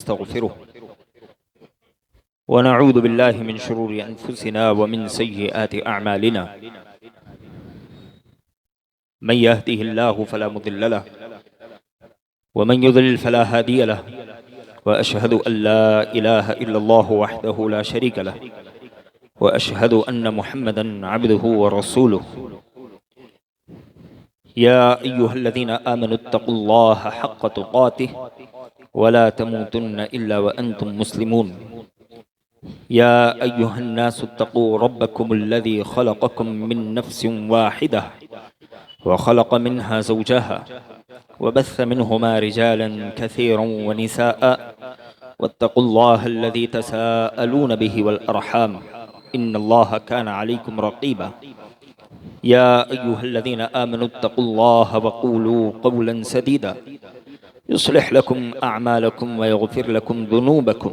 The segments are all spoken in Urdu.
نستغفره ونعوذ بالله من شرور أنفسنا ومن سيئات أعمالنا من يهده الله فلا مضل له ومن يضلل فلا هادي له وأشهد أن لا إله إلا الله وحده لا شريك له وأشهد أن محمدا عبده ورسوله يا أيها الذين آمنوا اتقوا الله حق تقاته ولا تموتن إلا وأنتم مسلمون يا أيها الناس اتقوا ربكم الذي خلقكم من نفس واحدة وخلق منها زوجها وبث منهما رجالا كثيرا ونساء واتقوا الله الذي تساءلون به والأرحام إن الله كان عليكم رقيبا يا أيها الذين آمنوا اتقوا الله وقولوا قولا سديدا يصلح لكم أعمالكم ويغفر لكم ذنوبكم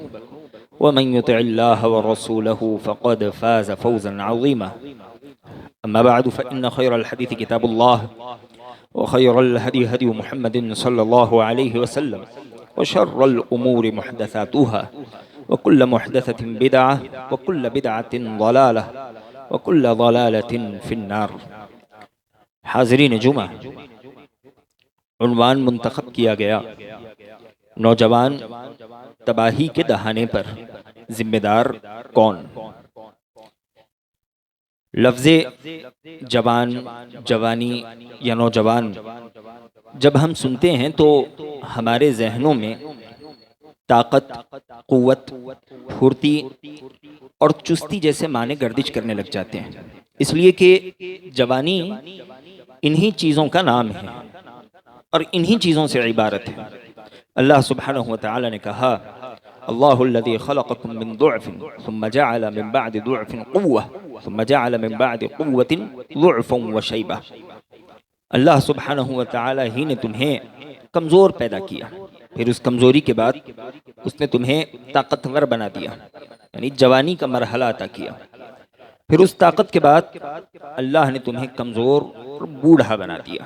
ومن يطع الله ورسوله فقد فاز فوزا عظيما أما بعد فإن خير الحديث كتاب الله وخير الهدي هدي محمد صلى الله عليه وسلم وشر الأمور محدثاتها وكل محدثة بدعة وكل بدعة ضلالة وكل ضلالة في النار. حاضرین جمعہ، عنوان منتخب کیا گیا نوجوان تباہی کے دہانے پر ذمہ دار کون؟ لفظ جوان، جوانی یا نوجوان جب ہم سنتے ہیں تو ہمارے ذہنوں میں طاقت، قوت، پھرتی اور چستی جیسے معنی گردش کرنے لگ جاتے ہیں، اس لیے کہ جوانی انہی چیزوں کا نام ہے اور انہی چیزوں سے عبارت ہے۔ اللہ سبحانہ وتعالی نے کہا: اللہ الذی خلقکم من ضعف ثم جعل من بعد ضعف قوة ثم جعل من بعد قوة ضعفا وشیبہ۔ اللہ سبحانہ وتعالی ہی نے تمہیں کمزور پیدا کیا، پھر اس کمزوری کے بعد اس نے تمہیں طاقتور بنا دیا، یعنی جوانی کا مرحلہ عطا کیا، پھر اس طاقت کے بعد اللہ نے تمہیں کمزور اور بوڑھا بنا دیا۔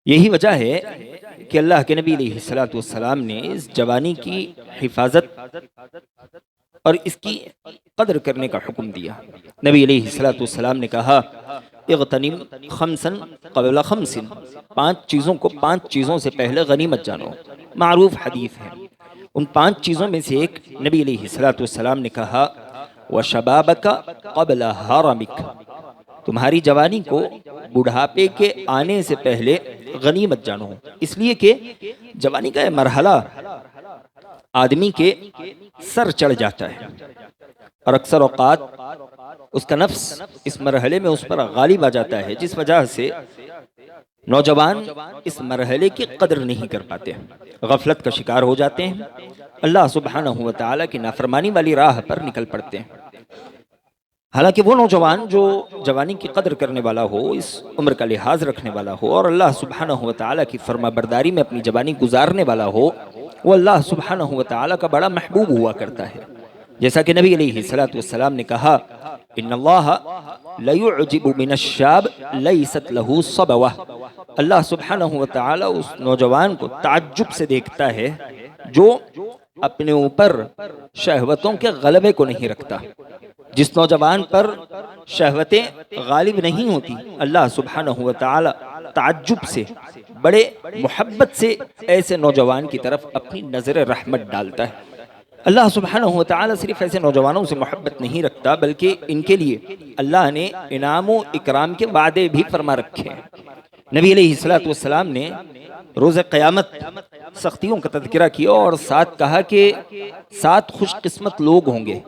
یہی وجہ ہے کہ اللہ کے نبی علیہ السلام نے اس جوانی کی حفاظت اور اس کی قدر کرنے کا حکم دیا۔ نبی علیہ السلام نے کہا: اغتنم خمسا قبل خمس، پانچ چیزوں کو پانچ چیزوں سے پہلے غنیمت جانو۔ معروف حدیث ہے۔ ان پانچ چیزوں میں سے ایک نبی علیہ السلام نے کہا: وَشَبَابَكَ قَبْلَ حَرَمِكَ، تمہاری جوانی کو بڑھاپے کے آنے سے پہلے غنیمت جانو، اس لیے کہ جوانی کا یہ مرحلہ آدمی کے سر چڑھ جاتا ہے اور اکثر اوقات اس کا نفس اس مرحلے میں اس پر غالب آ جاتا ہے، جس وجہ سے نوجوان اس مرحلے کی قدر نہیں کر پاتے، غفلت کا شکار ہو جاتے ہیں، اللہ سبحانہ وتعالی کی نافرمانی والی راہ پر نکل پڑتے ہیں۔ حالانکہ وہ نوجوان جو جوانی کی قدر کرنے والا ہو، اس عمر کا لحاظ رکھنے والا ہو اور اللہ سبحانہ وتعالی کی فرما برداری میں اپنی جوانی گزارنے والا ہو، وہ اللہ سبحانہ وتعالی کا بڑا محبوب ہوا کرتا ہے۔ جیسا کہ نبی علیہ السلام نے کہا: ان اللہ لیعجب من الشاب لیست له صبوہ، اللہ سبحانہ وتعالی اس نوجوان کو تعجب سے دیکھتا ہے جو اپنے اوپر شہوتوں کے غلبے کو نہیں رکھتا۔ جس نوجوان پر شہوتیں غالب نہیں ہوتی، اللہ سبحانہ وتعالی تعجب سے، بڑے محبت سے ایسے نوجوان کی طرف اپنی نظر رحمت ڈالتا ہے۔ اللہ سبحانہ وتعالی صرف ایسے نوجوانوں سے محبت نہیں رکھتا بلکہ ان کے لیے اللہ نے انعام و اکرام کے وعدے بھی فرما رکھے ہیں۔ نبی علیہ السلام نے روز قیامت سختیوں کا تذکرہ کیا اور ساتھ کہا کہ 7 خوش قسمت لوگ ہوں گے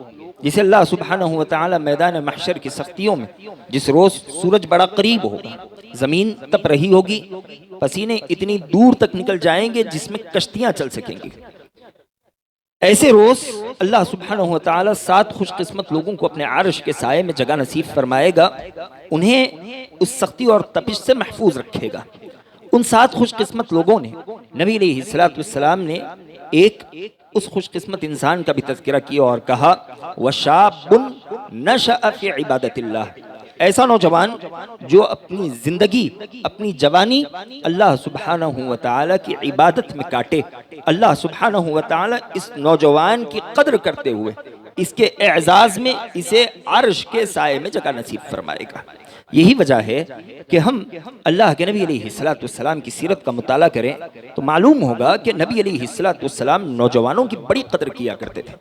جسے اللہ سبحانہ وتعالی میدان محشر کی سختیوں میں، جس روز سورج بڑا قریب ہوگا، زمین تپ رہی ہوگی، پسینے اتنی دور تک نکل جائیں گے جس میں کشتیاں چل سکیں گی، ایسے روز اللہ سبحانہ وتعالی 7 خوش قسمت لوگوں کو اپنے عرش کے سائے میں جگہ نصیب فرمائے گا، انہیں اس سختی اور تپش سے محفوظ رکھے گا۔ ان 7 خوش قسمت لوگوں نے نبی علیہ السلام نے ایک اس خوش قسمت انسان کا بھی تذکرہ کیا اور کہا: وَشَابٌ نَشَأَ فِي عِبَادَةِ اللَّهِ، ایسا نوجوان جو اپنی زندگی اپنی جوانی اللہ سبحانہ و تعالی کی عبادت میں کاٹے، اللہ سبحانہ و تعالی اس نوجوان کی قدر کرتے ہوئے اس کے اعزاز میں اسے عرش کے سائے میں جگہ نصیب فرمائے گا۔ یہی وجہ ہے کہ ہم اللہ کے نبی علیہ السلام کی سیرت کا مطالعہ کریں تو معلوم ہوگا کہ نبی علیہ السلام نوجوانوں کی بڑی قدر کیا کرتے تھے۔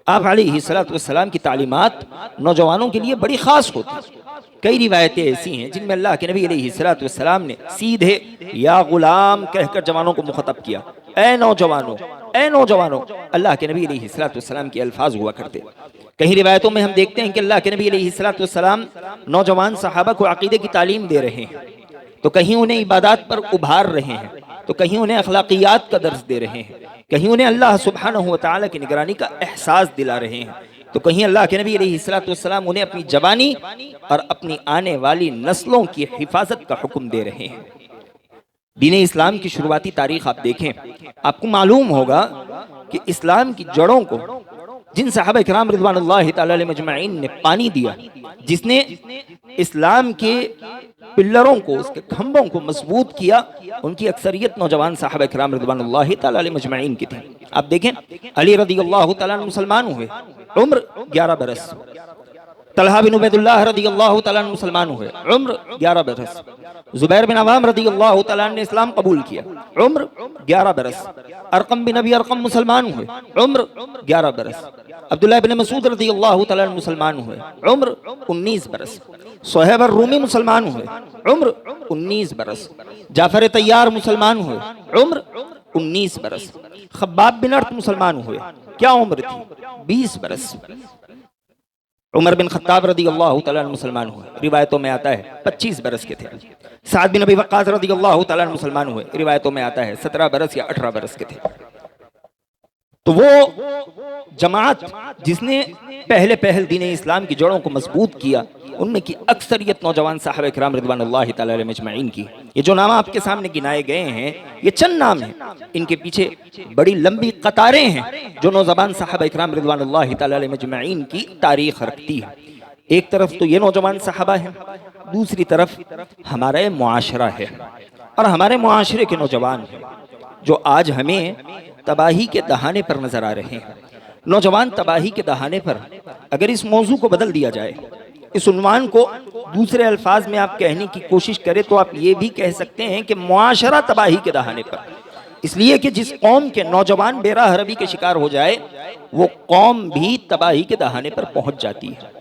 آپ علیہ السلام کی تعلیمات نوجوانوں کے لیے بڑی خاص ہوتی ہیں۔ کئی روایتیں ایسی ہیں جن میں اللہ کے نبی علیہ السلام نے سیدھے یا غلام کہہ کر جوانوں کو مخاطب کیا، اے نوجوانوں، اے نوجوانوں، اللہ کے نبی علیہ السلام کے الفاظ ہوا کرتے۔ کہیں روایتوں میں ہم دیکھتے ہیں کہ اللہ کے نبی علیہ السلام نوجوان صحابہ کو عقیدے کی تعلیم دے رہے ہیں، تو کہیں انہیں عبادات پر ابھار رہے ہیں، تو کہیں انہیں اخلاقیات کا درس دے رہے ہیں، کہیں انہیں اللہ سبحانہ و تعالی کی نگرانی کا احساس دلا رہے ہیں، تو کہیں اللہ کے نبی علیہ السلام انہیں اپنی جوانی اور اپنی آنے والی نسلوں کی حفاظت کا حکم دے رہے ہیں۔ دین اسلام کی شروعاتی تاریخ آپ دیکھیں، آپ کو معلوم ہوگا کہ اسلام کی جڑوں کو جن صحابہ کرام رضوان اللہ تعالی علیہ مجمعین نے پانی دیا، جس نے اسلام کے پلروں کو، اس کے کھمبوں کو مضبوط کیا، ان کی اکثریت نوجوان صحابہ کرام رضوان اللہ تعالی علیہ مجمعین کی تھی۔ آپ دیکھیں علی رضی اللہ تعالیٰ عنہ مسلمان ہوئے، عمر 11 برس۔ طلحہ بن عبید اللہ رضی اللہ تعالیٰ عنہ مسلمان ہوئے، عمر 11 برس۔ زبیر بن عوام رضی اللہ تعالیٰ عنہ نے اسلام قبول کیا، عمر 11 برس۔ ارقم بن ابی ارقم مسلمان ہوئے، عمر 11 برس۔ عبداللہ بن مسعود رضی اللہ تعالیٰ عنہ مسلمان ہوئے، عمر 19 برس۔ صہیب الرومی مسلمان ہوئے، عمر 19 برس۔ جعفر طیار مسلمان ہوئے، عمر 19 برس۔ خباب بن ارت مسلمان ہوئے، کیا عمر تھی؟ 20 برس۔ عمر بن خطاب رضی اللہ تعالیٰ عنہ مسلمان ہوئے، روایتوں میں آتا ہے 25 برس کے تھے۔ سعد بن ابی وقاص رضی اللہ تعالیٰ عنہ مسلمان ہوئے، روایتوں میں آتا ہے 17 برس یا 18 برس کے تھے۔ تو وہ جماعت جس نے پہل دین اسلام کی جڑوں کو مضبوط کیا، ان میں کی اکثریت نوجوان صحابہ کرام رضوان اللہ تعالی علیہ مجمعین کی۔ یہ جو نام آپ کے سامنے گنائے گئے ہیں، یہ چند نام ہیں، ان کے پیچھے بڑی لمبی قطاریں ہیں جو نوجوان صحابہ کرام رضوان اللہ تعالی علیہ مجمعین کی تاریخ رکھتی ہے۔ ایک طرف تو یہ نوجوان صحابہ ہیں، دوسری طرف ہمارا معاشرہ ہے، اور ہمارے معاشرے کے نوجوان ہیں جو آج ہمیں تباہی کے دہانے پر نظر آ رہے ہیں۔ نوجوان تباہی کے دہانے پر اگر اس موضوع کو بدل دیا جائے، اس عنوان کو دوسرے الفاظ میں آپ کہنے کی کوشش کریں تو آپ یہ بھی کہہ سکتے ہیں کہ معاشرہ تباہی کے دہانے پر، اس لیے کہ جس قوم کے نوجوان بے راہ روی کے شکار ہو جائے وہ قوم بھی تباہی کے دہانے پر پہنچ جاتی ہے۔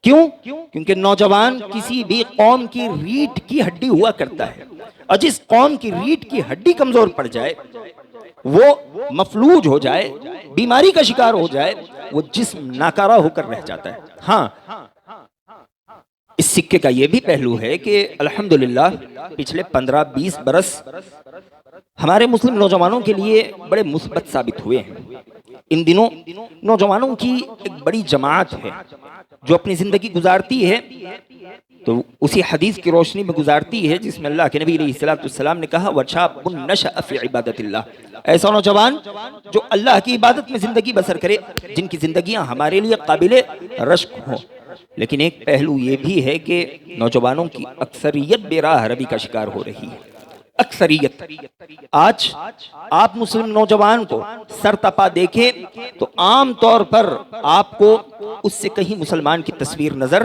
کیوں؟ کیونکہ نوجوان کسی بھی قوم کی ریڑھ کی ہڈی ہوا کرتا ہے، اور جس قوم کی ریڑھ کی ہڈی کمزور پڑ جائے، وہ مفلوج ہو جائے، بیماری کا شکار ہو جائے، وہ جسم ناکارہ ہو کر رہ جاتا ہے۔ ہاں، اس سکے کا یہ بھی پہلو ہے کہ الحمدللہ پچھلے 15-20 برس ہمارے مسلم نوجوانوں کے لیے بڑے مثبت ثابت ہوئے ہیں۔ ان دنوں نوجوانوں کی ایک بڑی جماعت ہے جو اپنی زندگی گزارتی ہے تو اسی حدیث کی روشنی میں گزارتی ہے جس میں اللہ کے نبی علیہ السلام نے کہا وَشَابٌ نَشَأَ فِي عِبَادَةِ اللَّهِ، ایسا نوجوان جو اللہ کی عبادت میں زندگی بسر کرے، جن کی زندگیاں ہمارے لیے قابل رشک ہوں۔ لیکن ایک پہلو یہ بھی ہے کہ نوجوانوں کی اکثریت بے راہ روی کا شکار ہو رہی ہے۔ اکثریت آج آپ مسلم نوجوان کو سر تپا دیکھیں تو عام طور پر آپ کو اس سے کہیں مسلمان کی تصویر نظر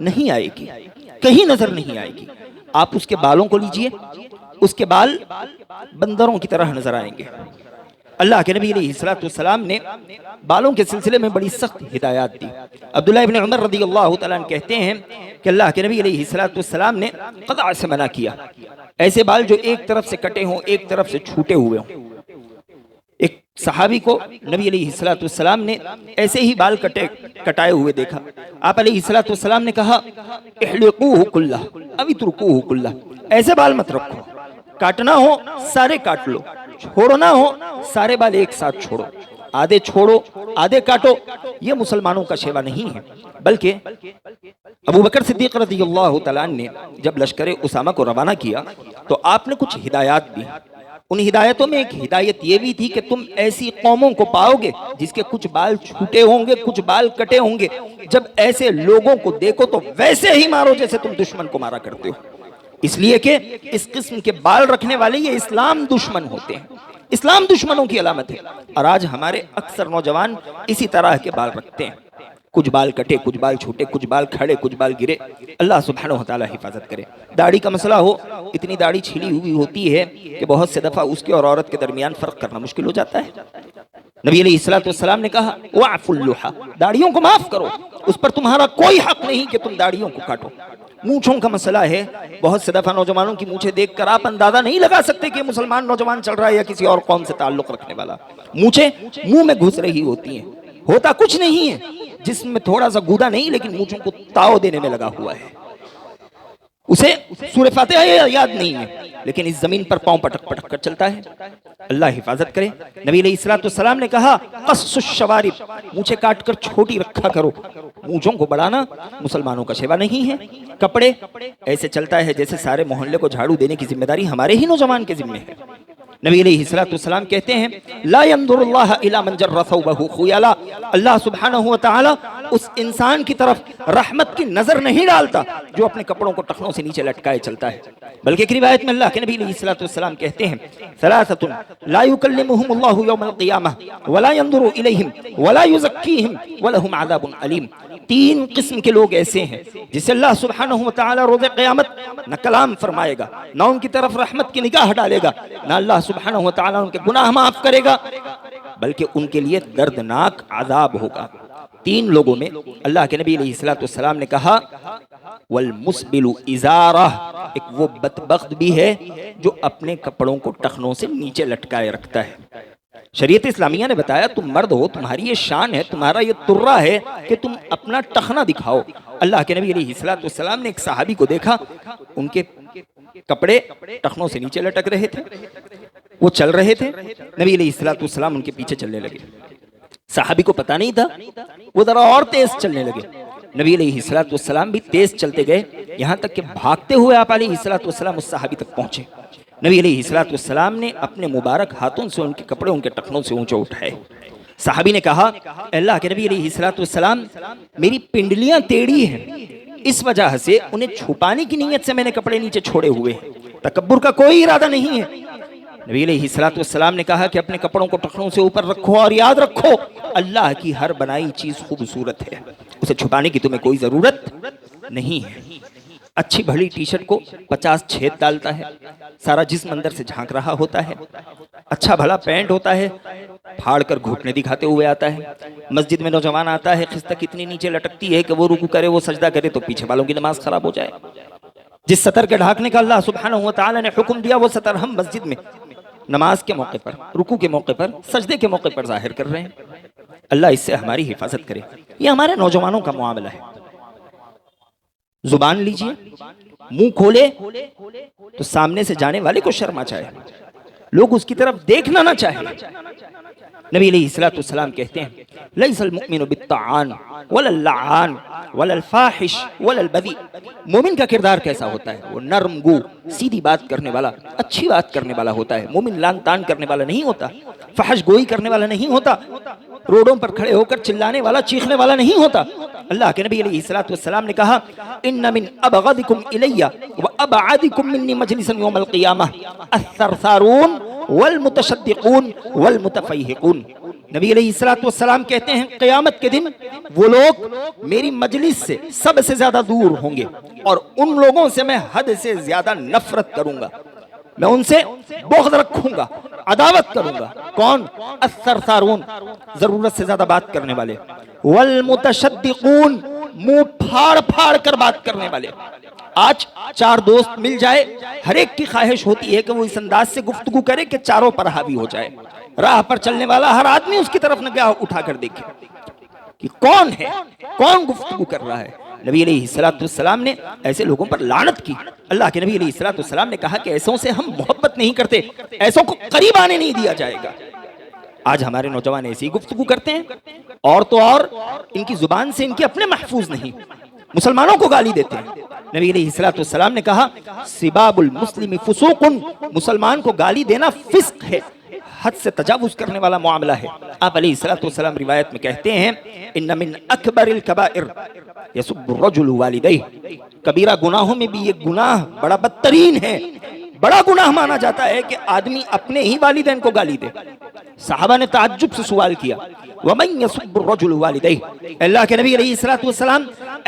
نہیں آئے گی، کہیں نظر نہیں آئے گی۔ آپ اس کے بالوں کو لیجئے، اس کے بال بندروں کی طرح نظر آئیں گے۔ اللہ کے نبی علیہ السلام نے بالوں کے سلسلے میں بڑی سخت ہدایات دی۔ عبداللہ بن عمر رضی اللہ تعالیٰ عنہ کہتے ہیں کہ اللہ کے نبی علیہ السلام نے قطع سے منع کیا، ایسے بال جو ایک طرف سے کٹے ہوں، ایک طرف سے چھوٹے ہوئے ہوں۔ ایک صحابی کو نبی علیہ السلام نے ایسے ہی بال کٹائے ہوئے دیکھا۔ آپ علیہ السلام نے کہا احلقوہ کلہ او اترکوہ کلہ، ایسے بال مت رکھو، کاٹنا ہو سارے کاٹ لو، چھوڑنا ہو سارے بال ایک ساتھ چھوڑو، آدھے چھوڑو آدھے کاٹو، یہ مسلمانوں کا شیوا نہیں ہے۔ بلکہ ابو بکر صدیق رضی اللہ تعالیٰ عنہ نے جب لشکر اسامہ کو روانہ کیا تو آپ نے کچھ ہدایات دی۔ ان ہدایتوں میں ایک ہدایت یہ بھی تھی کہ تم ایسی قوموں کو پاؤ گے جس کے کچھ بال چھوٹے ہوں گے، کچھ بال کٹے ہوں گے، جب ایسے لوگوں کو دیکھو تو ویسے ہی مارو جیسے تم دشمن کو مارا کرتے ہو، اس لیے کہ اس قسم کے بال رکھنے والے یہ اسلام دشمن ہوتے ہیں، اسلام دشمنوں کی علامت ہے۔ اور آج ہمارے اکثر نوجوان اسی طرح کے بال رکھتے ہیں، کچھ بال کٹے، کچھ بال چھوٹے، کچھ بال کھڑے، کچھ بال گرے۔ اللہ سبحانہ وتعالی حفاظت کرے۔ داڑھی کا مسئلہ ہو، اتنی داڑھی چھلی ہوئی ہوتی ہے کہ بہت سے دفعہ اس کے اور عورت کے درمیان فرق کرنا مشکل ہو جاتا ہے۔ نبی علیہ السلام نے کہا وَاعْفُوا اللُّحَى، داڑھیوں کو معاف کرو، اس پر تمہارا کوئی حق نہیں کہ تم داڑھیوں کو کاٹو۔ مونچھوں کا مسئلہ ہے، بہت سے دفعہ نوجوانوں کی مونچھیں دیکھ کر آپ اندازہ نہیں لگا سکتے کہ مسلمان نوجوان چل رہا ہے یا کسی اور قوم سے تعلق رکھنے والا۔ مونچھیں منہ میں گھس رہی ہوتی ہیں، ہوتا کچھ نہیں ہے، جسم میں تھوڑا سا گودا نہیں، لیکن مونچھوں کو تاؤ دینے میں لگا ہوا ہے۔ اسے سورہ فاتحہ یاد نہیں ہے، لیکن اس زمین پر پاؤں پٹک پٹک کر چلتا ہے۔ اللہ حفاظت کرے۔ نبی علیہ السلام نے کہا قص الشوارب، مونچھیں کاٹ کر چھوٹی رکھا کرو۔ مونچھوں کو بڑھانا مسلمانوں کا شیوا نہیں ہے۔ کپڑے ایسے چلتا ہے جیسے سارے محلے کو جھاڑو دینے کی ذمہ داری ہمارے ہی نوجوان کے ذمہ ہے۔ نبی علیہ السلام کہتے ہیں لا ينظر اللہ الی من جر ثوبہ خیالا، اللہ سبحانہ وتعالی اس انسان کی طرف رحمت کی نظر نہیں ڈالتا جو اپنے کپڑوں کو ٹخنوں سے نیچے لٹکائے چلتا ہے، بلکہ ایک روایت میں اللہ کے نبی علیہ السلام کہتے ہیں ثلاثۃ لا یکلمہم اللہ یوم القیامہ ولا ينظر الیہم ولا یزکیہم ولہم عذاب علیم۔ تین قسم کے لوگ ایسے ہیں جسے اللہ سبحانہ وتعالی روز قیامت نہ کلام فرمائے گا، نہ ان کی طرف رحمت کی نگاہ ڈالے گا، نہ اللہ سبحانہ وتعالی ان کے گناہ معاف کرے گا، بلکہ ان کے لیے دردناک عذاب ہوگا۔ تین لوگوں میں اللہ کے نبی علیہ السلام نے کہا والمسبل ازارہ، ایک وہ بدبخت بھی ہے جو اپنے کپڑوں کو ٹخنوں سے نیچے لٹکائے رکھتا ہے۔ شریعت اسلامیہ نے بتایا تم مرد ہو، تمہاری یہ شان ہے، تمہارا یہ ترہ ہے کہ تم اپنا ٹخنا دکھاؤ۔ اللہ کے نبی علیہ السلام نے ایک صحابی کو دیکھا، ان کے کپڑے ٹخنوں سے نیچے لٹک رہے تھے، وہ چل رہے تھے، نبی علیہ السلام ان کے پیچھے چلنے لگے۔ صحابی کو پتا نہیں تھا، وہ ذرا اور تیز چلنے لگے، نبی علیہ السلام بھی تیز چلتے گئے، یہاں تک کہ بھاگتے ہوئے آپ علیہ السلام اس صحابی تک پہنچے۔ نبی علیہ السلام نے اپنے مبارک ہاتھوں سے ان کے کپڑے ان کے ٹخنوں سے اونچے اٹھائے۔ صحابی نے کہا اللہ کے نبی علیہ السلام میری پنڈلیاں ٹیڑھی ہیں، اس وجہ سے انہیں چھپانے کی نیت سے میں نے کپڑے نیچے چھوڑے ہوئے ہیں، تکبر کا کوئی ارادہ نہیں ہے۔ نبی علیہ السلام نے کہا کہ اپنے کپڑوں کو ٹخنوں سے اوپر رکھو اور یاد رکھو اللہ کی ہر بنائی چیز خوبصورت ہے، اسے چھپانے کی تمہیں کوئی ضرورت نہیں ہے۔ اچھی بھلی ٹی شرٹ کو 50 چھید ڈالتا ہے، سارا جسم اندر سے جھانک رہا ہوتا ہے۔ اچھا بھلا پینٹ ہوتا ہے، پھاڑ کر گھٹنے دکھاتے ہوئے آتا ہے۔ مسجد میں نوجوان آتا ہے، خستک اتنی نیچے لٹکتی ہے کہ وہ رکوع کرے، وہ سجدہ کرے تو پیچھے والوں کی نماز خراب ہو جائے۔ جس سطر کے ڈھانکنے کا اللہ سبحانہ وتعالی نے حکم دیا، وہ سطر ہم مسجد میں نماز کے موقع پر، رکوع کے موقع پر، سجدے کے موقع پر ظاہر کر رہے ہیں۔ اللہ اس سے ہماری حفاظت کرے۔ یہ ہمارے نوجوانوں کا معاملہ ہے۔ زبان لیجئے، منہ کھولے تو سامنے سے جانے والے کو شرم آ جائے، لوگ اس کی طرف دیکھنا نہ چاہیں۔ نبی علیہ السلام کہتے ہیں لیس المؤمن بالطعان ولا اللعان ولا الفاحش ولا البذیء، مومن کا کردار کیسا ہوتا ہے؟ وہ نرم گو، سیدھی بات کرنے والا، اچھی بات کرنے والا ہوتا ہے۔ مومن لان تان کرنے والا نہیں ہوتا، فحش گوئی کرنے والا نہیں ہوتا، روڈوں پر کھڑے ہو کر چلانے والا، چیخنے والا نہیں ہوتا۔ اللہ کے نبی علیہ السلام نے کہا ان من ابغضکم الی وابعدکم منی مجلسا یوم القیامہ الثرثارون والمتشدقون والمتفیہقون۔ نبی علیہ السلام کہتے ہیں قیامت کے دن وہ لوگ میری مجلس سے سب سے زیادہ دور ہوں گے اور ان لوگوں سے میں حد سے زیادہ نفرت کروں گا، میں ان سے بغض رکھوں گا، عداوت کروں گا۔ کون؟ الثرثارون، ضرورت سے زیادہ بات کرنے والے، والمتشدقون، منہ پھاڑ پھاڑ کر بات کرنے والے۔ آج چار دوست مل جائے، ہر ایک کی خواہش ہوتی ہے کہ وہ اس انداز سے گفتگو کرے کہ چاروں پر حاوی ہو جائے، راہ پر چلنے والا ہر آدمی اس کی طرف نگاہ اٹھا کر دیکھے کہ کون ہے، کون گفتگو کر رہا ہے۔ نبی علیہ السلام نے ایسے لوگوں پر لعنت کی۔ اللہ کے نبی علیہ السلام نے کہا کہ ایسوں سے ہم محبت نہیں کرتے، ایسوں کو قریب آنے نہیں دیا جائے گا۔ آج ہمارے نوجوان ایسی گفتگو کرتے ہیں، اور تو اور ان کی زبان سے ان کے اپنے محفوظ نہیں۔ مسلمانوں کو گالی دیتے ہیں۔ نبی علیہ الصلوۃ والسلام نے کہا سباب المسلم فسوق، مسلمان کو گالی دینا فسق ہے، حد سے تجاوز کرنے والا معاملہ ہے۔ آپ علیہ الصلوۃ والسلام روایت میں کہتے ہیں ان من اکبر الکبائر یسب الرجل والدیہ، کبیرہ گناہوں میں بھی یہ گناہ بڑا بدترین ہے، بڑا گناہ مانا جاتا ہے کہ آدمی اپنے ہی والدین کو گالی دے۔ صحابہ نے تعجب سے سوال کیا وَمَن يَسُبُّ الرَّجُلُ وَالِدَيْهِ، اللہ کے نبی علیہ الصلوۃ والسلام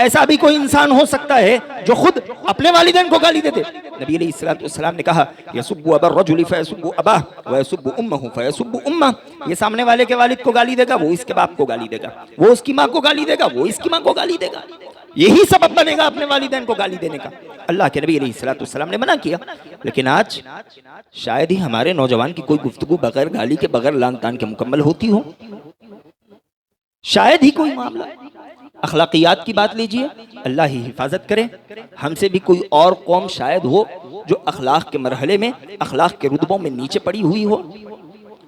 ایسا بھی کوئی انسان ہو سکتا ہے جو خود اپنے والدین کو گالی دے دے؟ نبی علیہ الصلوۃ والسلام نے کہا يَسُبُّ أَبَا الرَّجُلِ فَيَسُبُّ أَبَاهُ وَيَسُبُّ أُمَّهُ فَيَسُبُّ أُمَّهُ، یہ سامنے والے کے والد کو گالی دے گا، وہ اس کے باپ کو گالی دے گا، وہ اس کی ماں کو گالی دے گا، وہ اس کی ماں کو گالی دے گا، یہی سبب بنے گا اپنے والدین کو گالی دینے کا۔ اللہ کے نبی علیہ الصلوۃ والسلام نے منع کیا، لیکن آج شاید ہی ہمارے نوجوان کی کوئی گفتگو بغیر گالی کے، بغیر لان تان کے مکمل ہوتی ہو، شاید ہی کوئی معاملہ۔ اخلاقیات کی بات لیجئے، اللہ ہی حفاظت کرے، ہم سے بھی کوئی اور قوم شاید ہو جو اخلاق کے مرحلے میں، اخلاق کے رتبوں میں نیچے پڑی ہوئی ہو۔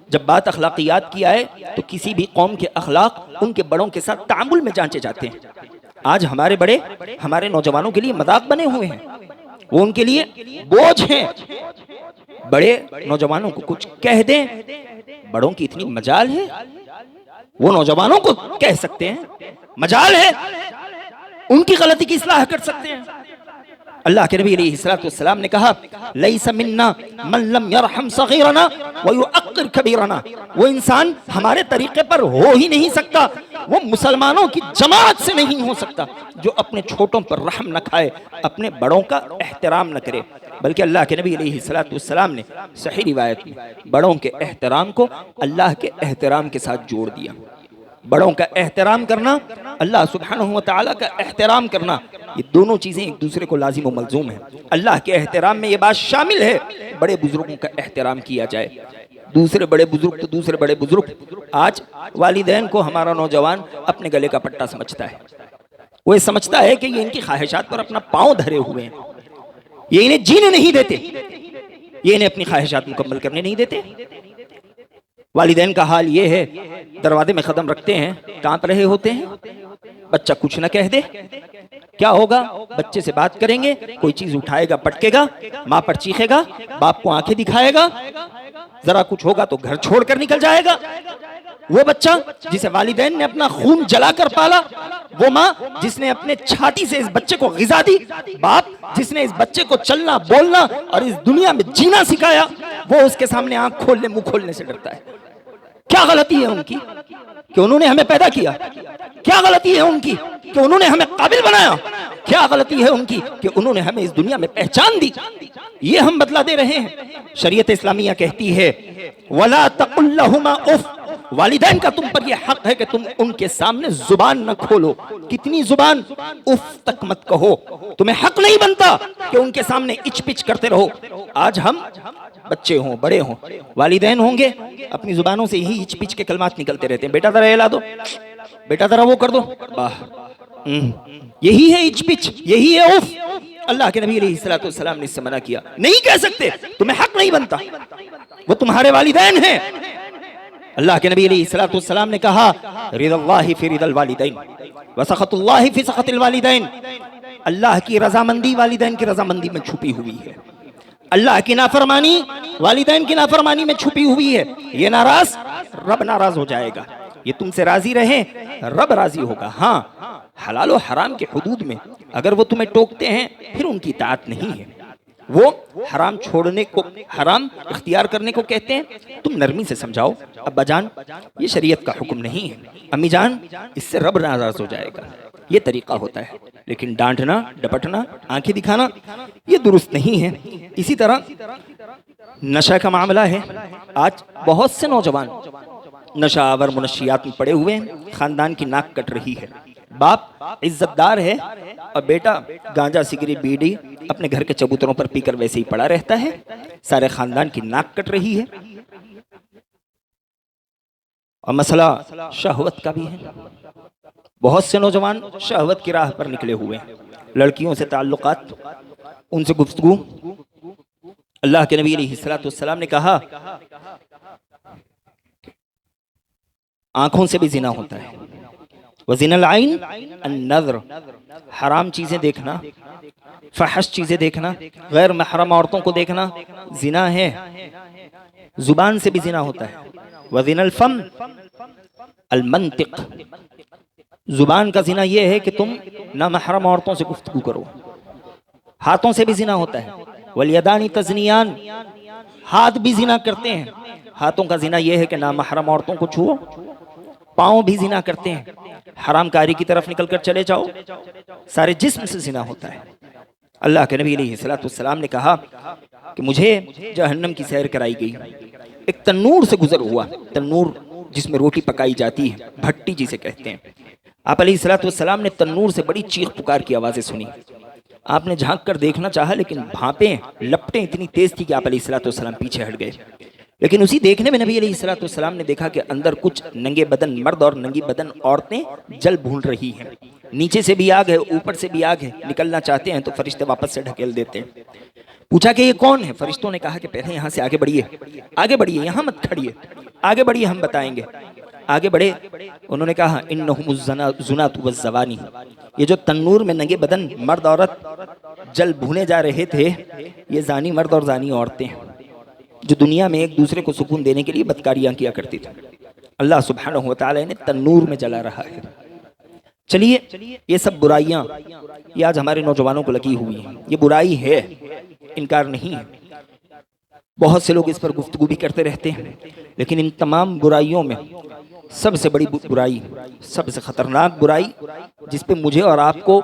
جب بات اخلاقیات کی آئے تو کسی بھی قوم کے اخلاق ان کے بڑوں کے ساتھ تعامل میں جانچے جاتے ہیں۔ آج ہمارے بڑے ہمارے نوجوانوں کے لیے مذاق بنے ہوئے ہیں، وہ ان کے لیے بوجھ ہیں۔ بڑے نوجوانوں کو کچھ کہہ دیں، بڑوں کی اتنی مجال ہے وہ نوجوانوں کو کہہ سکتے ہیں، مجال ہے ان کی غلطی کی اصلاح کر سکتے ہیں۔ اللہ کے نبی علیہ الصلوۃ والسلام نے کہا لیس منا من لم یرحم صغیرنا ویؤقر کبیرنا، وہ انسان ہمارے طریقے پر ہو ہی نہیں سکتا، وہ مسلمانوں کی جماعت سے نہیں ہو سکتا جو اپنے چھوٹوں پر رحم نہ کھائے، اپنے بڑوں کا احترام نہ کرے۔ بلکہ اللہ کے نبی علیہ الصلوۃ والسلام نے صحیح روایت میں بڑوں کے احترام کو اللہ کے احترام کے ساتھ جوڑ دیا۔ بڑوں کا احترام کرنا، اللہ سبحانہ و تعالیٰ کا احترام کرنا، یہ دونوں چیزیں ایک دوسرے کو لازم و ملزوم ہیں۔ اللہ کے احترام میں یہ بات شامل ہے بڑے بزرگوں کا احترام کیا جائے۔ دوسرے بڑے بزرگ تو دوسرے بڑے بزرگ، آج والدین کو ہمارا نوجوان اپنے گلے کا پٹا سمجھتا ہے، وہ یہ سمجھتا ہے کہ یہ ان کی خواہشات پر اپنا پاؤں دھرے ہوئے ہیں، یہ انہیں جینے نہیں دیتے، یہ انہیں اپنی خواہشات مکمل کرنے نہیں دیتے۔ والدین کا حال یہ ہے، دروازے میں قدم رکھتے ہیں، کانپ رہے ہوتے ہیں، بچہ کچھ نہ کہہ دے، کیا ہوگا؟ بچے سے بات کریں گے، کوئی چیز اٹھائے گا پٹکے گا، ماں پر چیخے گا، باپ کو آنکھیں دکھائے گا، ذرا کچھ ہوگا تو گھر چھوڑ کر نکل جائے گا۔ وہ بچہ جسے والدین نے اپنا خون جلا کر پالا، وہ ماں جس نے اپنے چھاتی سے اس بچے کو غذا دی، باپ جس نے اس بچے کو چلنا بولنا اور اس دنیا میں جینا سکھایا، وہ اس کے سامنے آنکھ کھولنے منہ کھولنے سے ڈرتا ہے۔ کیا غلطی ہے ان کی کہ انہوں نے ہمیں پیدا کیا؟ کیا غلطی ہے ان کی کہ انہوں نے ہمیں قابل بنایا؟ کیا غلطی ہے ان کی کہ انہوں نے ہمیں اس دنیا میں پہچان دی؟ یہ ہم بدلا دے رہے ہیں۔ شریعت اسلامیہ کہتی ہے وَلَا تَقُلْ لَهُمَا اُفْ، والدین کا تم پر یہ حق ہے کہ تم ان کے سامنے زبان نہ کھولو۔ کتنی زبان؟ اف تک مت کہو، تمہیں حق نہیں بنتا کہ ان کے سامنے اچ پچ کرتے رہو۔ آج ہم بچے ہوں بڑے ہوں، والدین ہوں گے، اپنی زبانوں سے یہی اچ پچ کے کلمات نکلتے رہتے ہیں، بیٹا ذرا ہلا دو، بیٹا ذرا وہ کر دو، یہی ہے اچ پچ، یہی ہے اف۔ اللہ کے نبی علیہ الصلوۃ والسلام نے اس سے منع کیا، نہیں کہہ سکتے، تمہیں حق نہیں بنتا، وہ تمہارے والدین ہیں۔ اللہ کے نبی علیہ الصلوۃ والسلام نے کہا رضا اللہ فی رضا الوالدین وسخط اللہ فی سخط الوالدین، اللہ کی رضامندی والدین کی رضامندی میں چھپی ہوئی ہے، اللہ کی نافرمانی والدین کی نافرمانی میں چھپی ہوئی ہے۔ یہ ناراض، رب ناراض ہو جائے گا، یہ تم سے راضی رہیں، رب راضی ہوگا۔ ہاں، حلال و حرام کے حدود میں اگر وہ تمہیں ٹوکتے ہیں پھر ان کی اطاعت نہیں ہے، وہ حرام چھوڑنے کو، حرام اختیار کرنے کو کہتے ہیں، تم نرمی سے سمجھاؤ ابا جان یہ شریعت کا حکم نہیں ہے، امی جان اس سے رب ناراض ہو جائے گا، یہ طریقہ ہوتا ہے۔ لیکن ڈانٹنا، ڈپٹنا، آنکھیں دکھانا یہ درست نہیں ہے۔ اسی طرح نشہ کا معاملہ ہے، آج بہت سے نوجوان نشہ آور منشیات میں پڑے ہوئے ہیں، خاندان کی ناک کٹ رہی ہے، باپ عزت دار ہے اور بیٹا گانجا سگریٹ بیڑی اپنے گھر کے چبوتروں پر پی کر ویسے ہی پڑا رہتا ہے، سارے خاندان کی ناک کٹ رہی ہے۔ اور مسئلہ شہوت کا بھی ہے، بہت سے نوجوان شہوت کی راہ پر نکلے ہوئے ہیں، لڑکیوں سے تعلقات، ان سے گفتگو۔ اللہ کے نبی علیہ الصلوۃ والسلام نے کہا آنکھوں سے بھی زنا ہوتا ہے، وزن العین النظر، حرام چیزیں دیکھنا، فحش چیزیں دیکھنا، غیر محرم عورتوں کو دیکھنا زنا ہے، زبان سے بھی زنا ہوتا ہے۔ وزن الفم المنطق، زبان کا زنا یہ ہے کہ تم نامحرم عورتوں سے گفتگو کرو۔ ہاتھوں سے بھی زنا ہوتا ہے۔ والیدان تزنیان، ہاتھ بھی زنا کرتے ہیں۔ ہاتھوں کا زنا یہ ہے کہ نامحرم عورتوں کو چھو۔ پاؤں بھی زنا کرتے ہیں، حرام کاری کی طرف نکل کر چلے جاؤ، سارے جسم سے زنا ہوتا ہے۔ اللہ کے نبی علیہ السلام نے کہا کہ مجھے جہنم کی سیر کرائی گئی، ایک تنور سے گزر ہوا، تنور جس میں روٹی پکائی جاتی ہے، بھٹی جسے کہتے ہیں۔ آپ علیہ السلام نے تنور سے بڑی چیخ پکار کی آوازیں سنی۔ آپ نے جھانک کر دیکھنا چاہا لیکن بھانپیں، لپٹیں اتنی تیز تھی کہ آپ علیہ السلام پیچھے ہٹ گئے۔ لیکن اسی دیکھنے میں نبی علیہ السلام نے دیکھا کہ اندر کچھ ننگے بدن مرد اور ننگی بدن عورتیں جل بھون رہی ہیں، نیچے سے بھی آگ ہے، اوپر سے بھی آگ ہے، نکلنا چاہتے ہیں تو فرشتے واپس سے ڈھکیل دیتے ہیں۔ پوچھا کہ یہ کون ہے؟ فرشتوں نے کہا کہ پہلے یہاں سے آگے بڑھیے، آگے بڑھیے، یہاں مت کھڑیے، آگے بڑھیے، ہم بتائیں گے۔ آگے بڑھے، انہوں نے کہا انہم الزنات والزوانی، یہ جو تنور میں ننگے بدن مرد عورت جل بھونے جا رہے تھے، یہ زانی مرد اور زانی عورتیں ہیں جو دنیا میں ایک دوسرے کو سکون دینے کے لیے بدکاریاں کیا کرتی تھی۔ اللہ سبحانہ و تعالی نے تنور میں جلا رہا ہے۔ چلیے، یہ سب برائیاں یہ آج ہمارے نوجوانوں کو لگی ہوئی ہیں، یہ برائی ہے، انکار نہیں ہے۔ بہت سے لوگ اس پر گفتگو بھی کرتے رہتے ہیں، لیکن ان تمام برائیوں میں سب سے بڑی برائی، سب سے خطرناک برائی جس پہ مجھے اور آپ کو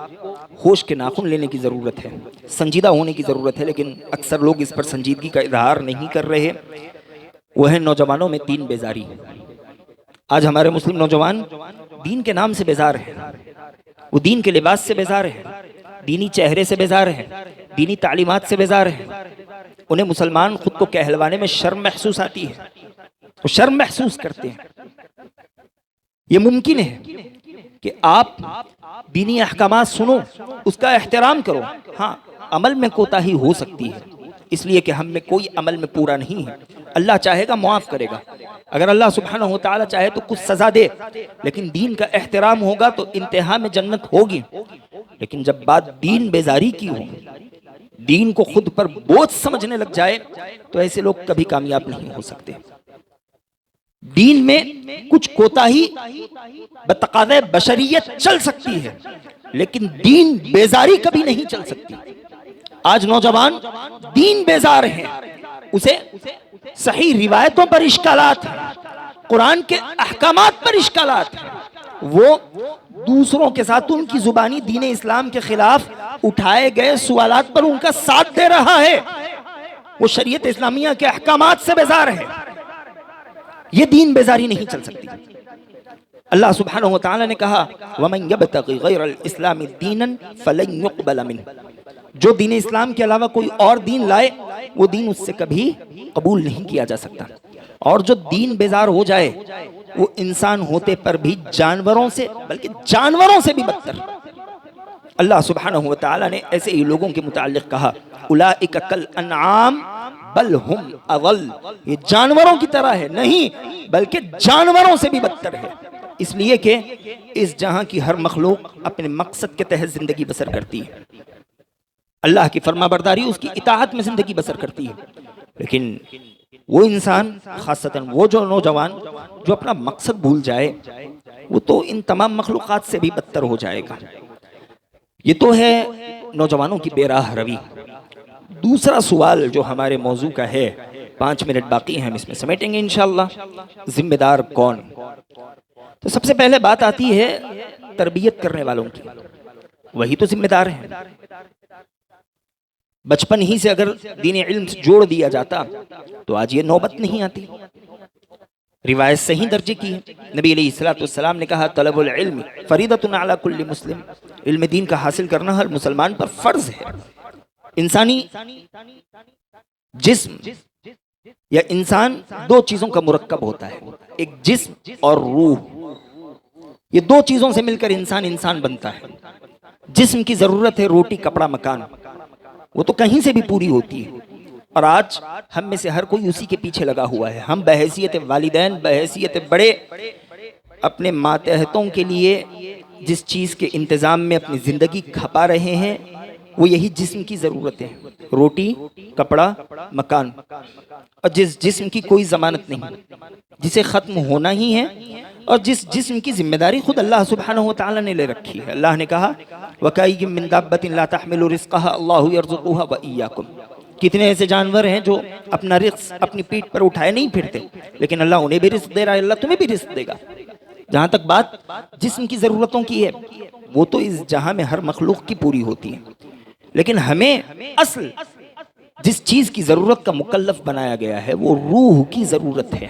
ہوش کے ناخن لینے کی ضرورت ہے، سنجیدہ ہونے کی ضرورت ہے، لیکن اکثر لوگ اس پر سنجیدگی کا اظہار نہیں کر رہے، وہ ہے نوجوانوں میں دین بیزاری۔ آج ہمارے مسلم نوجوان دین کے نام سے بیزار ہیں، وہ دین کے لباس سے بیزار ہیں، دینی چہرے سے بیزار ہیں، دینی تعلیمات سے بیزار ہیں۔ انہیں مسلمان خود کو کہلوانے میں شرم محسوس آتی ہے، وہ شرم محسوس کرتے ہیں۔ یہ ممکن ہے کہ آپ دینی احکامات سنو، اس کا احترام کرو، ہاں عمل میں کوتاہی ہو سکتی ہے، اس لیے کہ ہم میں کوئی عمل میں پورا نہیں ہے۔ اللہ چاہے گا معاف کرے گا، اگر اللہ سبحانہ و تعالی چاہے تو کچھ سزا دے، لیکن دین کا احترام ہوگا تو انتہا میں جنت ہوگی۔ لیکن جب بات دین بیزاری کی ہو، دین کو خود پر بوجھ سمجھنے لگ جائے تو ایسے لوگ کبھی کامیاب نہیں ہو سکتے۔ دین میں کچھ کوتاہی بتقاضۂ بشریت چل سکتی ہے، لیکن دین بیزاری کبھی نہیں چل سکتی۔ آج نوجوان دین بیزار ہیں، اسے صحیح روایتوں پر اشکالات ہیں، قرآن کے احکامات پر اشکالات ہیں، وہ دوسروں کے ساتھ ان کی زبانی دین اسلام کے خلاف اٹھائے گئے سوالات پر ان کا ساتھ دے رہا ہے، وہ شریعت اسلامیہ کے احکامات سے بیزار ہے۔ یہ دین بیزاری نہیں چل سکتی۔ اللہ سبحانہ و تعالی نے کہا وَمَن يَبْتَغِ غَيْرَ الْإِسْلَامِ دِينًا فَلَن يُقْبَلَ مِنْهُ، جو دین اسلام کے علاوہ کوئی اور دین لائے وہ دین اس سے کبھی قبول نہیں کیا جا سکتا۔ اور جو دین بیزار ہو جائے وہ انسان ہوتے پر بھی جانوروں سے، بلکہ جانوروں سے بھی بدتر۔ اللہ سبحانہ و تعالی نے ایسے ہی لوگوں کے متعلق کہا اولئک کالانعام بل ہم اضل، یہ جانوروں کی طرح ہے، نہیں بلکہ جانوروں سے بھی بدتر ہے، اس لیے کہ اس جہاں کی ہر مخلوق اپنے مقصد کے تحت زندگی بسر کرتی ہے، اللہ کی فرما برداری اس کی اطاعت میں زندگی بسر کرتی ہے۔ لیکن وہ انسان، خاصتاً وہ جو نوجوان جو اپنا مقصد بھول جائے، وہ تو ان تمام مخلوقات سے بھی بدتر ہو جائے گا۔ یہ تو ہے نوجوانوں کی بے راہ روی۔ دوسرا سوال جو ہمارے موضوع کا ہے، 5 منٹ باقی ہیں، ہم اس میں سمیٹیں گے انشاءاللہ، ذمہ دار کون؟ تو سب سے پہلے بات آتی ہے تربیت کرنے والوں کی، وہی تو ذمہ دار ہیں۔ بچپن ہی سے اگر دین علم سے جوڑ دیا جاتا تو آج یہ نوبت نہیں آتی۔ روایت صحیح درجے کی ہے، نبی علیہ السلام نے کہا طلب العلم فریضۃ علی کل مسلم، علم دین کا حاصل کرنا ہر مسلمان پر فرض ہے۔ انسانی جسم یا انسان 2 چیزوں کا مرکب ہوتا ہے، ایک جسم اور روح، یہ 2 چیزوں سے مل کر انسان بنتا ہے۔ جسم کی ضرورت ہے روٹی کپڑا مکان، وہ تو کہیں سے بھی پوری ہوتی ہے، اور آج ہم میں سے ہر کوئی اسی کے پیچھے لگا ہوا ہے۔ ہم بحیثیت والدین، بحیثیت بڑے، اپنے ماتحتوں کے لیے جس چیز کے انتظام میں اپنی زندگی کھپا رہے ہیں وہ یہی جسم کی ضرورتیں ہیں، روٹی، کپڑا، مکان، اور جس جسم کی کوئی ضمانت نہیں، جسے ختم ہونا ہی ہے، اور جس جسم کی ذمہ داری خود اللہ سبحانہ و تعالی نے لے رکھی ہے۔ اللہ نے کہا وَكَأَيٍّ مِّن دَابَّةٍ لَا تَحْمِلُ رِزْقَهَا اللَّهُ يَرْزُقُهَا وَإِيَّاكُمْ، کتنے ایسے جانور ہیں جو اپنا رزق اپنی پیٹھ پر اٹھائے نہیں پھرتے، لیکن اللہ انہیں بھی رزق دے رہا ہے، اللہ تمہیں بھی رزق دے گا۔ جہاں تک بات جسم کی ضرورتوں کی ہے، وہ تو اس جہاں میں ہر مخلوق کی پوری ہوتی ہے، لیکن ہمیں اصل جس چیز کی ضرورت کا مکلف بنایا گیا ہے وہ روح کی ضرورت ہے۔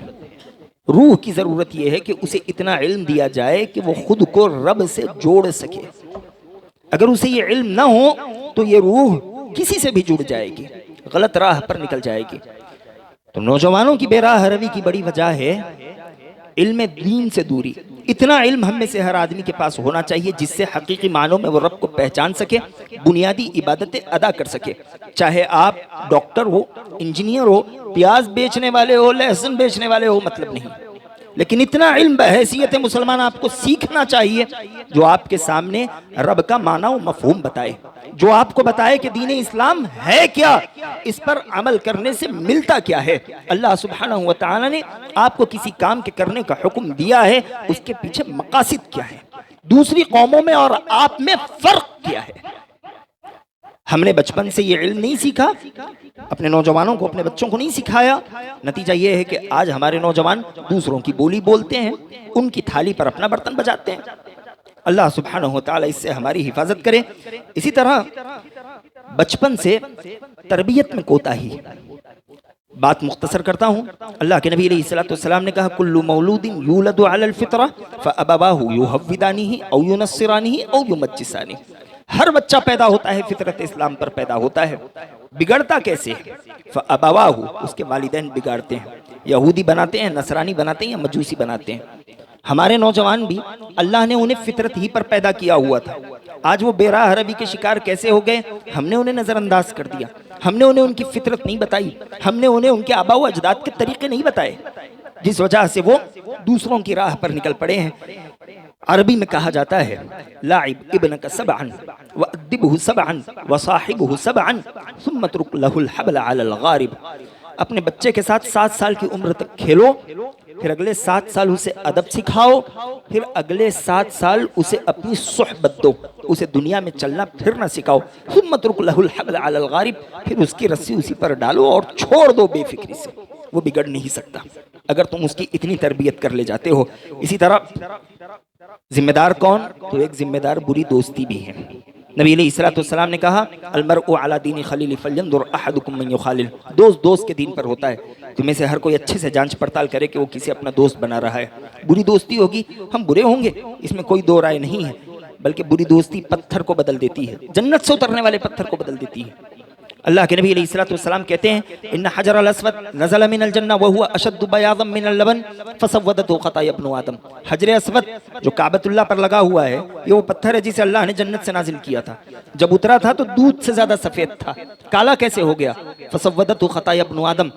روح کی ضرورت یہ ہے کہ اسے اتنا علم دیا جائے کہ وہ خود کو رب سے جوڑ سکے۔ اگر اسے یہ علم نہ ہو تو یہ روح کسی سے بھی جڑ جائے گی، غلط راہ پر نکل جائے گی۔ تو نوجوانوں کی بے راہ روی کی بڑی وجہ ہے علم دین سے دوری۔ اتنا علم ہم میں سے ہر آدمی کے پاس ہونا چاہیے جس سے حقیقی معنوں میں وہ رب کو پہچان سکے، بنیادی عبادتیں ادا کر سکے، چاہے آپ ڈاکٹر ہو، انجینئر ہو، پیاز بیچنے والے ہو، لہسن بیچنے والے ہو، مطلب نہیں، لیکن اتنا علم بحیثیت مسلمان آپ کو سیکھنا چاہیے جو آپ کے سامنے رب کا معنی و مفہوم بتائے، جو آپ کو بتائے کہ دین اسلام ہے کیا، اس پر عمل کرنے سے ملتا کیا ہے، اللہ سبحانہ و تعالی نے آپ کو کسی کام کے کرنے کا حکم دیا ہے، اس کے پیچھے مقاصد کیا ہے، دوسری قوموں میں اور آپ میں فرق کیا ہے۔ ہم نے بچپن سے یہ علم نہیں سیکھا، اپنے نوجوانوں کو، اپنے بچوں کو نہیں سکھایا، نتیجہ یہ ہے کہ آج ہمارے نوجوان دوسروں کی بولی بولتے ہیں، ان کی تھالی پر اپنا برتن بجاتے ہیں۔ اللہ سبحانہ و تعالی اس سے ہماری حفاظت کرے۔ اسی طرح بچپن سے تربیت میں کوتاہی، بات مختصر کرتا ہوں، اللہ کے نبی علیہ السلام نے کہا کل مولود یولد علی الفطرہ فابواہ یہودانہ او ینصرانہ او یمجسانہ، ہر بچہ پیدا ہوتا ہے فطرت اسلام پر پیدا ہوتا ہے، بگڑتا کیسے ہے؟ فابواہ، اس کے والدین بگاڑتے ہیں، یہودی بناتے ہیں، نصرانی بناتے ہیں یا مجوسی بناتے ہیں۔ ہمارے نوجوان بھی اللہ نے انہیں فطرت ہی پر پیدا کیا ہوا تھا، آج وہ بے راہ روی کے شکار کیسے ہو گئے؟ ہم نے انہیں نظر انداز کر دیا، ہم نے انہیں ان کی فطرت نہیں بتائی، ہم نے انہیں ان کے آباء و اجداد کے طریقے نہیں بتائے، جس وجہ سے وہ دوسروں کی راہ پر نکل پڑے ہیں۔ عربی میں کہا جاتا ہے لاعب ابنک سبعا وادبہ سبعا وصاحبہ سبعا ثم اترک لہ الحبل علی الغارب، اپنے بچے کے ساتھ 7 سال کی عمر تک کھیلو، پھر اگلے 7 سال اسے ادب سکھاؤ، پھر اگلے 7 سال اسے اپنی صحبت دو، اسے دنیا میں چلنا پھرنا سکھاؤ، ثم اترک لہ الحبل علی الغارب، پھر اس کی رسی اسی پر ڈالو اور چھوڑ دو بے فکری سے، وہ بگڑ نہیں سکتا اگر تم اس کی اتنی تربیت کر لے جاتے ہو۔ اسی طرح ذمہ دار کون؟ تو ایک ذمہ دار بری دوستی بھی ہے۔ نبی علیہ السلام نے کہا المرء علی دین خلیل فلینظر احدکم من یخالل، دوست کے دین پر ہوتا ہے، تمہیں سے ہر کوئی اچھے سے جانچ پڑتال کرے کہ وہ کسی اپنا دوست بنا رہا ہے۔ بری دوستی ہوگی، ہم برے ہوں گے، اس میں کوئی دو رائے نہیں ہے، بلکہ بری دوستی پتھر کو بدل دیتی ہے، جنت سے اترنے والے پتھر کو بدل دیتی ہے۔ اللہ کے نبی علیہ السلام کہتے ہیں ان حجر الاسود نزل من الجنہ وهو اشد بیاضا من اللبن فسودته خطایا ابن آدم، حجر اسود جو کعبۃ اللہ پر لگا ہوا ہے، یہ وہ پتھر ہے جسے اللہ نے جنت سے نازل کیا تھا، جب اترا تھا تو دودھ سے زیادہ سفید تھا، کالا کیسے ہو گیا؟ فسودته خطایا ابن آدم،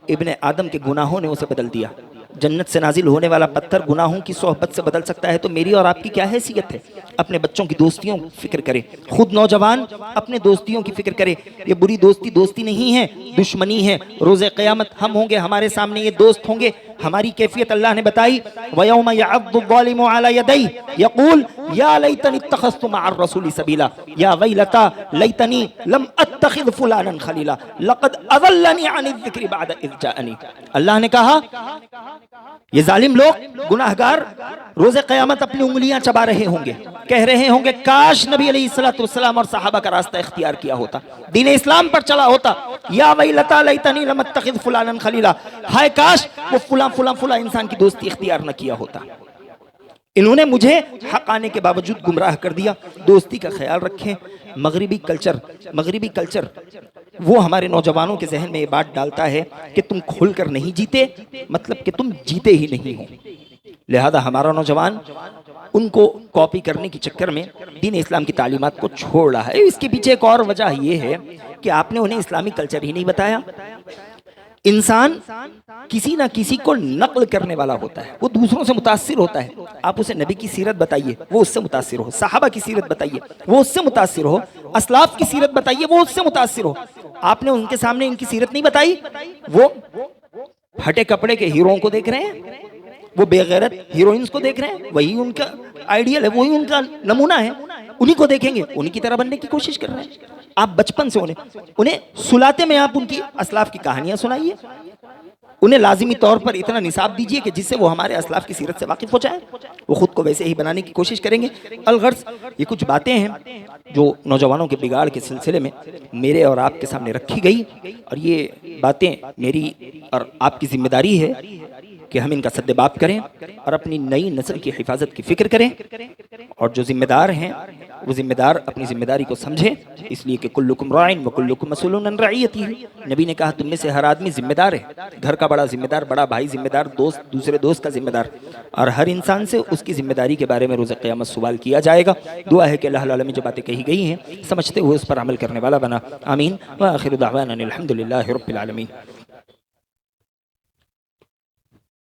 ابن آدم کے گناہوں نے اسے بدل دیا۔ جنت سے نازل ہونے والا پتھر گناہوں کی صحبت سے بدل سکتا ہے، تو میری اور آپ کی کیا حیثیت ہے؟ اپنے بچوں کی دوستیوں کی فکر کرے، خود نوجوان اپنے دوستیوں کی فکر کرے، یہ بری دوستی نہیں ہے، دشمنی ہے۔ روز قیامت ہم ہوں گے، ہمارے سامنے یہ دوست ہوں گے، ہماری کیفیت اللہ نے بتائی وَيَوْمَ يَعَضُّ الظَّالِمُ عَلَى يَدَيْهِ يَقُولُ يَا لَيْتَنِي اتَّخَذْتُ مَعَ الرَّسُولِ سَبِيلًا يَا وَيْلَتَا لَيْتَنِي لَمْ أَتَّخِذْ فُلَانًا خَلِيلًا لَقَدْ أَضَلَّنِي عَنِ الذِّكْرِ بَعْدَ إِذْ جَاءَنِي۔ اللہ نے کہا یہ ظالم لوگ، گناہگار روز قیامت اپنی انگلیاں چبا رہے ہوں گے، کہہ رہے ہوں گے کاش نبی علیہ السلام اور صحابہ کا راستہ اختیار کیا ہوتا، دین اسلام پر چلا ہوتا، یا ویلتا لیتنی لم اتخذ فلانا خلیلا، ہائے کاش وہ فلاں انسان کی دوستی اختیار نہ کیا ہوتا، انہوں نے مجھے حق آنے کے باوجود گمراہ کر دیا۔ دوستی کا خیال رکھیں۔ مغربی کلچر وہ ہمارے نوجوانوں کے ذہن میں یہ بات ڈالتا ہے کہ تم کھل کر نہیں جیتے، مطلب کہ تم جیتے ہی نہیں ہو، لہذا ہمارا نوجوان ان کو کاپی کرنے کی چکر میں دین اسلام کی تعلیمات کو چھوڑ رہا ہے۔ اس کے پیچھے ایک اور وجہ یہ ہے کہ آپ نے انہیں اسلامی کلچر ہی نہیں بتایا۔ انسان کسی نہ کسی کو نقل کرنے والا ہوتا ہے، وہ دوسروں سے متاثر ہوتا ہے۔ آپ اسے نبی کی سیرت بتائیے، وہ اس سے متاثر ہو، صحابہ کی سیرت بتائیے، وہ اس سے متاثر ہو، اسلاف کی سیرت بتائیے، وہ اس سے متاثر ہو۔ آپ نے ان کے سامنے ان کی سیرت نہیں بتائی، وہ پھٹے کپڑے کے ہیروؤں کو دیکھ رہے ہیں، وہ بے غیرت ہیروئنز کو دیکھ رہے ہیں، وہی ان کا آئیڈیل ہے، وہی ان کا نمونہ ہے، انہی کو دیکھیں گے، انہی کی طرح بننے کی کوشش کر رہے ہیں۔ آپ بچپن سے انہیں سلاتے میں آپ ان کی اسلاف کی کہانیاں سنائیے، انہیں لازمی طور پر اتنا نصاب دیجئے کہ جس سے وہ ہمارے اسلاف کی سیرت سے واقف ہو جائیں، وہ خود کو ویسے ہی بنانے کی کوشش کریں گے۔ الغرض یہ کچھ باتیں ہیں جو نوجوانوں کے بگاڑ کے سلسلے میں میرے اور آپ کے سامنے رکھی گئی، اور یہ باتیں میری اور آپ کی ذمہ داری ہے کہ ہم ان کا سد باب کریں اور اپنی نئی نسل کی حفاظت کی فکر کریں، اور جو ذمہ دار ہیں وہ ذمہ دار اپنی ذمہ داری کو سمجھیں، اس لیے کہ کلکم راعٍ وکلکم مسئول عن رعیتہ۔ نبی نے کہا تم میں سے ہر آدمی ذمہ دار ہے، گھر کا بڑا ذمہ دار، بڑا بھائی ذمہ دار، دوست دوسرے دوست کا ذمہ دار، اور ہر انسان سے اس کی ذمہ داری کے بارے میں روز قیامت سوال کیا جائے گا۔ دعا ہے کہ اللہ العالمین میں جو باتیں کہی گئی ہیں سمجھتے ہوئے اس پر عمل کرنے والا بنا، آمین۔ وآخر دعوانا الحمد للہ رب العالمین۔